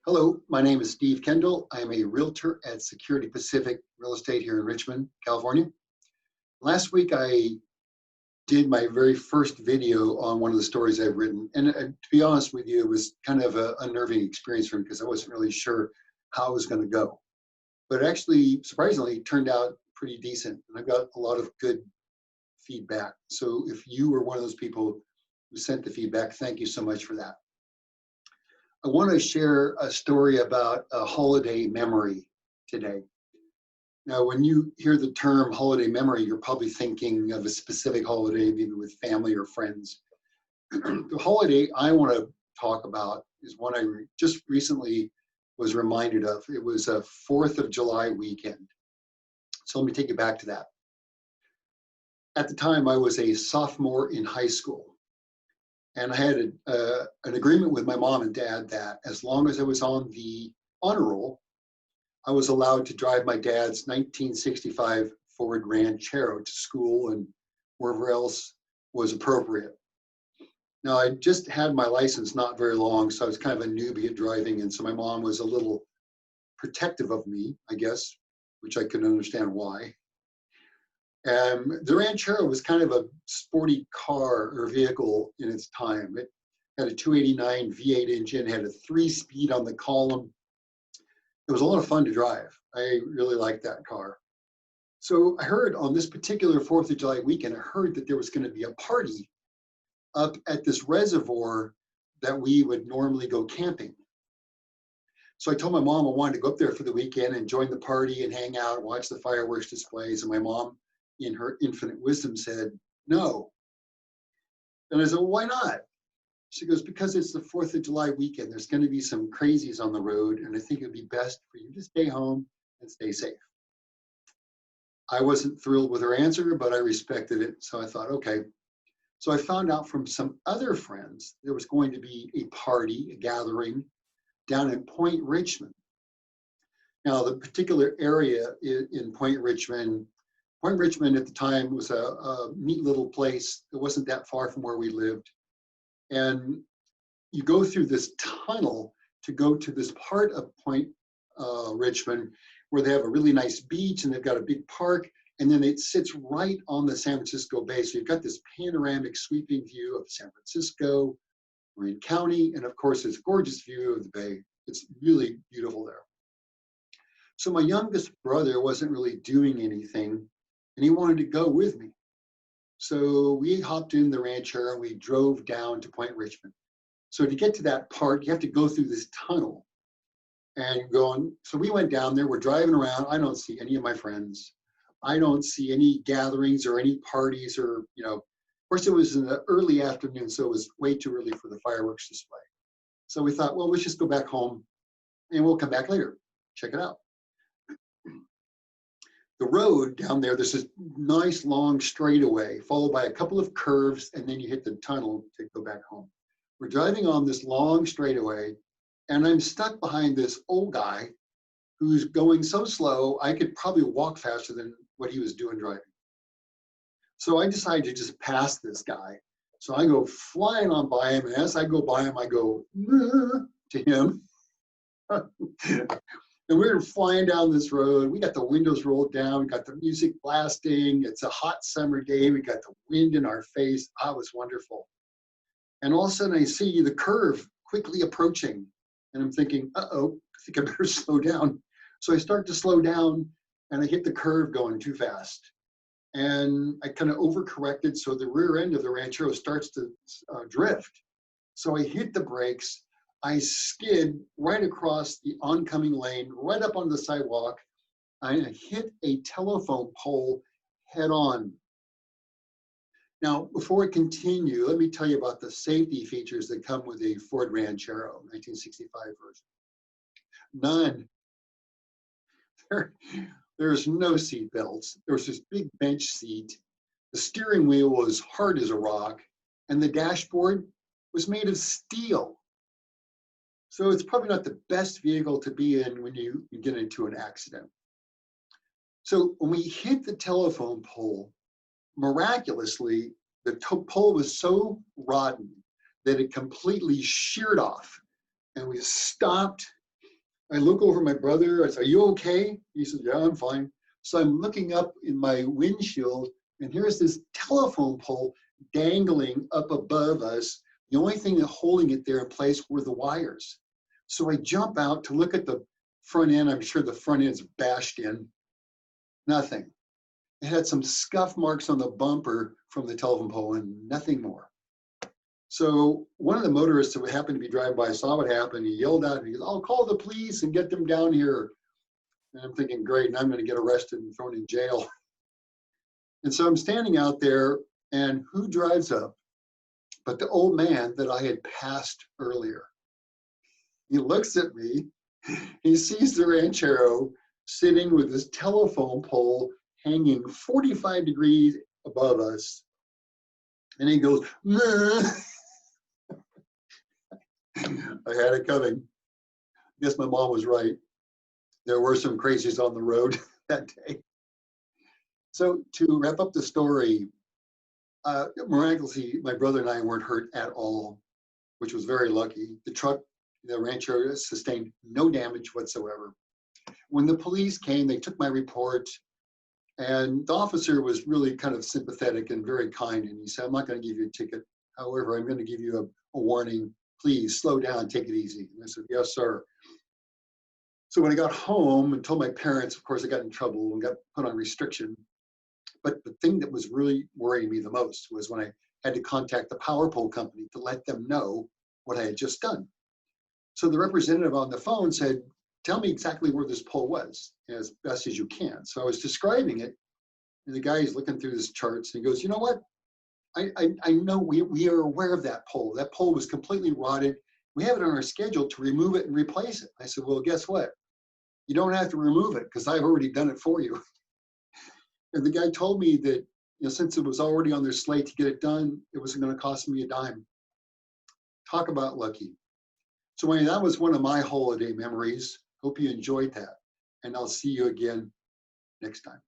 Hello, my name is Steve Kendall. I am a realtor at Security Pacific Real Estate here in Richmond, California. Last week, I did my very first video on one of the stories I've written. And to be honest with you, it was kind of an unnerving experience for me because I wasn't really sure how it was going to go. But it actually, surprisingly, turned out pretty decent. And I got a lot of good feedback. So if you were one of those people who sent the feedback, thank you so much for that. I want to share a story about a holiday memory today. Now, when you hear the term holiday memory, you're probably thinking of a specific holiday, maybe with family or friends. The holiday I want to talk about is one I just recently was reminded of. It was a 4th of July weekend. So let me take you back to that. At the time, I was a sophomore in high school. And I had an agreement with my mom and dad that as long as I was on the honor roll, I was allowed to drive my dad's 1965 Ford Ranchero to school and wherever else was appropriate. Now, I just had my license not very long, so I was kind of a newbie at driving. And so my mom was a little protective of me, I guess, which I couldn't understand why. The Ranchero was kind of a sporty car or vehicle in its time. It had a 289 V8 engine, had a 3-speed on the column. It was a lot of fun to drive. I really liked that car. So I heard on this particular 4th of July weekend, I heard that there was going to be a party up at this reservoir that we would normally go camping. So I told my mom I wanted to go up there for the weekend and join the party and hang out, watch the fireworks displays. And my mom, in her infinite wisdom, said, no. And I said, well, why not? She goes, because it's the 4th of July weekend. There's going to be some crazies on the road, and I think it'd be best for you to stay home and stay safe. I wasn't thrilled with her answer, but I respected it. So I thought, okay. So I found out from some other friends there was going to be a party, a gathering down in Point Richmond. Now, the particular area in Point Richmond at the time was a neat little place. It wasn't that far from where we lived. And you go through this tunnel to go to this part of Point Richmond where they have a really nice beach and they've got a big park. And then it sits right on the San Francisco Bay. So you've got this panoramic sweeping view of San Francisco, Marin County, and of course, this gorgeous view of the bay. It's really beautiful there. So my youngest brother wasn't really doing anything, and he wanted to go with me. So we hopped in the Ranchero and we drove down to Point Richmond. So to get to that part, you have to go through this tunnel and going. So we went down there, we're driving around. I don't see any of my friends. I don't see any gatherings or any parties or, of course it was in the early afternoon, so it was way too early for the fireworks display. So we thought, well, let's just go back home and we'll come back later, check it out. The road down there, there's this nice long straightaway followed by a couple of curves, and then you hit the tunnel to go back home. We're driving on this long straightaway, and I'm stuck behind this old guy who's going so slow, I could probably walk faster than what he was doing driving. So I decided to just pass this guy. So I go flying on by him, and as I go by him, I go to him. And we were flying down this road. We got the windows rolled down. We got the music blasting. It's a hot summer day. We got the wind in our face. Ah, it was wonderful. And all of a sudden I see the curve quickly approaching. And I'm thinking, uh-oh, I think I better slow down. So I start to slow down and I hit the curve going too fast. And I kind of overcorrected. So the rear end of the Ranchero starts to drift. So I hit the brakes. I skid right across the oncoming lane, right up on the sidewalk. I hit a telephone pole head on. Now, before I continue, let me tell you about the safety features that come with a Ford Ranchero 1965 version. None. There's no seat belts. There was this big bench seat. The steering wheel was hard as a rock, and the dashboard was made of steel. So it's probably not the best vehicle to be in when you get into an accident. So when we hit the telephone pole, miraculously, the pole was so rotten that it completely sheared off. And we stopped I look over my brother. I say, "Are you okay?" He says, "Yeah, I'm fine." So I'm looking up in my windshield, and here's this telephone pole dangling up above us. The only thing that holding it there in place were the wires. So I jump out to look at the front end. I'm sure the front end's bashed in. Nothing. It had some scuff marks on the bumper from the telephone pole and nothing more. So one of the motorists who happened to be driving by saw what happened. He yelled out, and he goes, "I'll call the police and get them down here." And I'm thinking, great, and I'm going to get arrested and thrown in jail. And so I'm standing out there, and who drives up but the old man that I had passed earlier? He looks at me, he sees the ranchero sitting with his telephone pole hanging 45 degrees above us. And he goes, "Nah." I had it coming. I guess my mom was right. There were some crazies on the road that day. So to wrap up the story, miraculously, my brother and I weren't hurt at all, which was very lucky. The truck, the rancher, sustained no damage whatsoever. When the police came, they took my report, and the officer was really kind of sympathetic and very kind. And he said, "I'm not going to give you a ticket. However, I'm going to give you a warning. Please slow down, take it easy." And I said, "Yes, sir." So when I got home and told my parents, of course, I got in trouble and got put on restriction. But the thing that was really worrying me the most was when I had to contact the power pole company to let them know what I had just done. So the representative on the phone said, "Tell me exactly where this pole was as best as you can." So I was describing it, and the guy is looking through his charts, and he goes, "You know what? I know we are aware of that pole. That pole was completely rotted. We have it on our schedule to remove it and replace it." I said, "Well, guess what? You don't have to remove it because I've already done it for you." And the guy told me that, since it was already on their slate to get it done, it wasn't going to cost me a dime. Talk about lucky. So anyway, that was one of my holiday memories. Hope you enjoyed that. And I'll see you again next time.